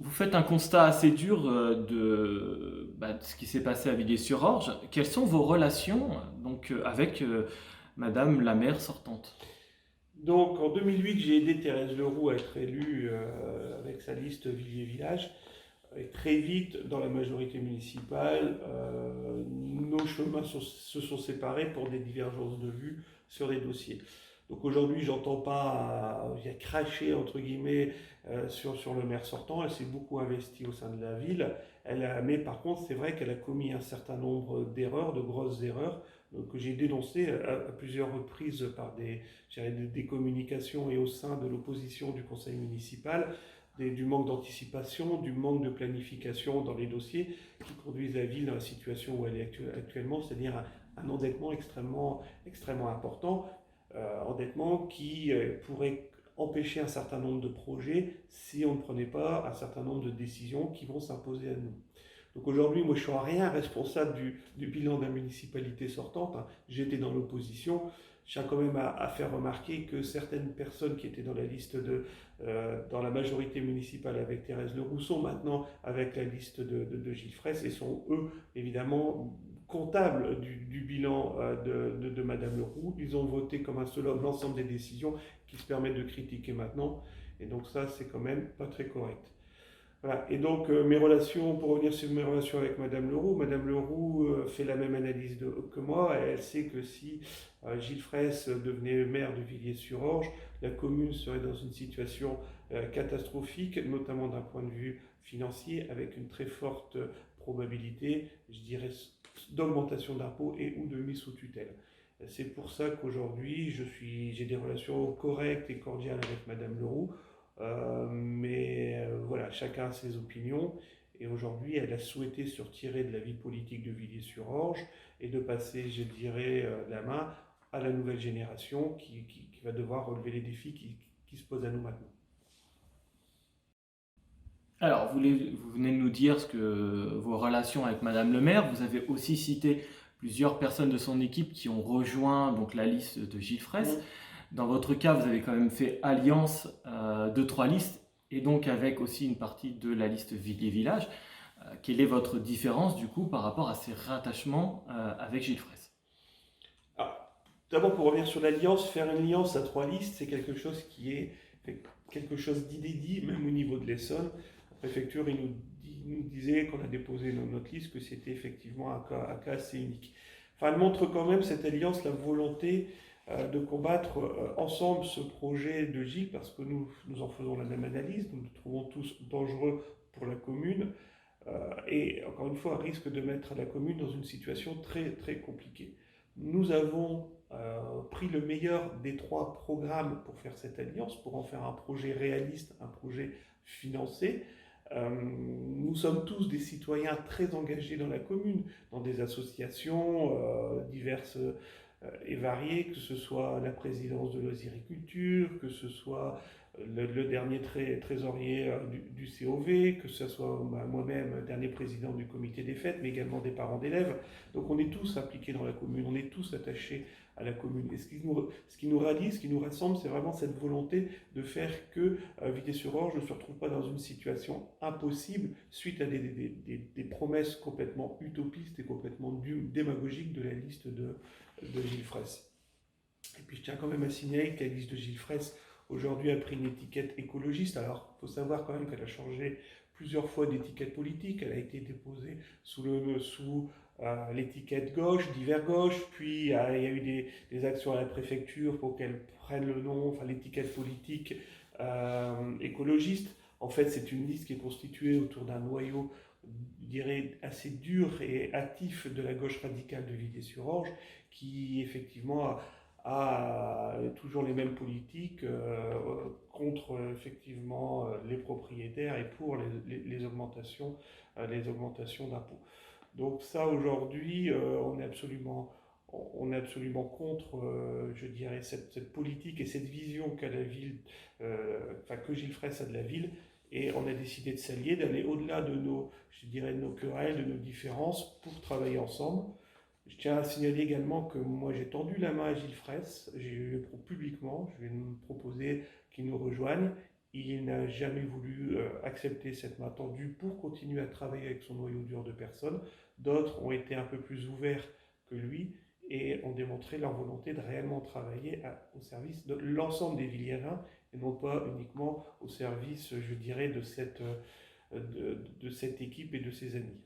Vous faites un constat assez dur de ce qui s'est passé à Villiers-sur-Orge. Quelles sont vos relations avec Madame la maire sortante? Donc en 2008, j'ai aidé Thérèse Leroux à être élue avec sa liste Villiers Village. Et très vite, dans la majorité municipale, nos chemins se sont séparés pour des divergences de vues sur des dossiers. Donc aujourd'hui, j'entends pas cracher entre guillemets sur le maire sortant. Elle s'est beaucoup investie au sein de la ville. Mais par contre, c'est vrai qu'elle a commis un certain nombre d'erreurs, de grosses erreurs, que j'ai dénoncées à plusieurs reprises par des communications et au sein de l'opposition du conseil municipal, du manque d'anticipation, du manque de planification dans les dossiers qui conduisent la ville dans la situation où elle est actuellement, c'est-à-dire un endettement extrêmement important, endettement qui pourrait empêcher un certain nombre de projets si on ne prenait pas un certain nombre de décisions qui vont s'imposer à nous. Donc aujourd'hui, moi je suis en rien responsable du bilan de la municipalité sortante, hein. J'étais dans l'opposition. Je tiens quand même à faire remarquer que certaines personnes qui étaient dans la liste dans la majorité municipale avec Thérèse Leroux sont maintenant avec la liste de Gilles Fraisse et sont eux évidemment comptables du bilan de Madame Leroux. Ils ont voté comme un seul homme l'ensemble des décisions qui se permettent de critiquer maintenant. Et donc ça, c'est quand même pas très correct. Voilà. Et donc, pour revenir sur mes relations avec Madame Leroux fait la même analyse que moi. Elle sait que si Gilles Fraisse devenait maire de Villiers-sur-Orge, la commune serait dans une situation catastrophique, notamment d'un point de vue financier, avec une très forte probabilité, je dirais, d'augmentation d'impôts et ou de mise sous tutelle. C'est pour ça qu'aujourd'hui, j'ai des relations correctes et cordiales avec Madame Leroux. Voilà, chacun a ses opinions. Et aujourd'hui, elle a souhaité se retirer de la vie politique de Villiers-sur-Orge et de passer, je dirais, la main à la nouvelle génération qui va devoir relever les défis qui se posent à nous maintenant. Alors, vous venez de nous dire vos relations avec Madame le maire. Vous avez aussi cité plusieurs personnes de son équipe qui ont rejoint donc la liste de Gilles Fraisse. Mmh. Dans votre cas, vous avez quand même fait alliance de trois listes et donc avec aussi une partie de la liste Villiers Village. Quelle est votre différence du coup par rapport à ces rattachements avec Gilles Fraisse? Alors, d'abord, pour revenir sur l'alliance, faire une alliance à trois listes, c'est quelque chose qui est quelque chose d'inédit, même au niveau de l'Essonne. La préfecture, il nous disait, qu'on a déposé notre liste, que c'était effectivement un cas assez unique. Enfin, elle montre quand même cette alliance, la volonté de combattre ensemble ce projet de Gilles, parce que nous en faisons la même analyse, nous le trouvons tous dangereux pour la commune, et encore une fois, risque de mettre la commune dans une situation très très compliquée. Nous avons pris le meilleur des trois programmes pour faire cette alliance, pour en faire un projet réaliste, un projet financé. Nous sommes tous des citoyens très engagés dans la commune, dans des associations diverses et variées, que ce soit la présidence de l'Osiriculture, que ce soit le dernier trésorier du COV, que ce soit moi-même, dernier président du comité des fêtes, mais également des parents d'élèves. Donc on est tous impliqués dans la commune, on est tous attachés à la commune. Et ce qui nous rallie, ce qui nous rassemble, c'est vraiment cette volonté de faire que Vitez-sur-Orge ne se retrouve pas dans une situation impossible suite à des promesses complètement utopistes et complètement démagogiques de la liste de Gilles Fraisse. Et puis je tiens quand même à signaler que la liste de Gilles Fraisse aujourd'hui a pris une étiquette écologiste. Alors il faut savoir quand même qu'elle a changé plusieurs fois d'étiquette politique. Elle a été déposée sous l'étiquette gauche, divers gauche, puis il y a eu des actions à la préfecture pour qu'elle prenne le nom, enfin l'étiquette politique écologiste. En fait, c'est une liste qui est constituée autour d'un noyau, je dirais, assez dur et actif de la gauche radicale de Villiers-sur-Orge, qui effectivement a toujours les mêmes politiques contre effectivement les propriétaires et pour les augmentations d'impôts. Donc ça aujourd'hui, on est absolument contre, je dirais, cette politique et cette vision qu'a la ville, que Gilles Fraisse a de la ville. Et on a décidé de s'allier, d'aller au-delà de je dirais, de nos querelles, de nos différences, pour travailler ensemble. Je tiens à signaler également que moi j'ai tendu la main à Gilles Fraisse, publiquement, je vais nous proposer qu'il nous rejoigne. il n'a jamais voulu accepter cette main tendue pour continuer à travailler avec son noyau dur de personnes. D'autres ont été un peu plus ouverts que lui et ont démontré leur volonté de réellement travailler au service de l'ensemble des Villiérains et non pas uniquement au service, je dirais, de cette équipe et de ses amis.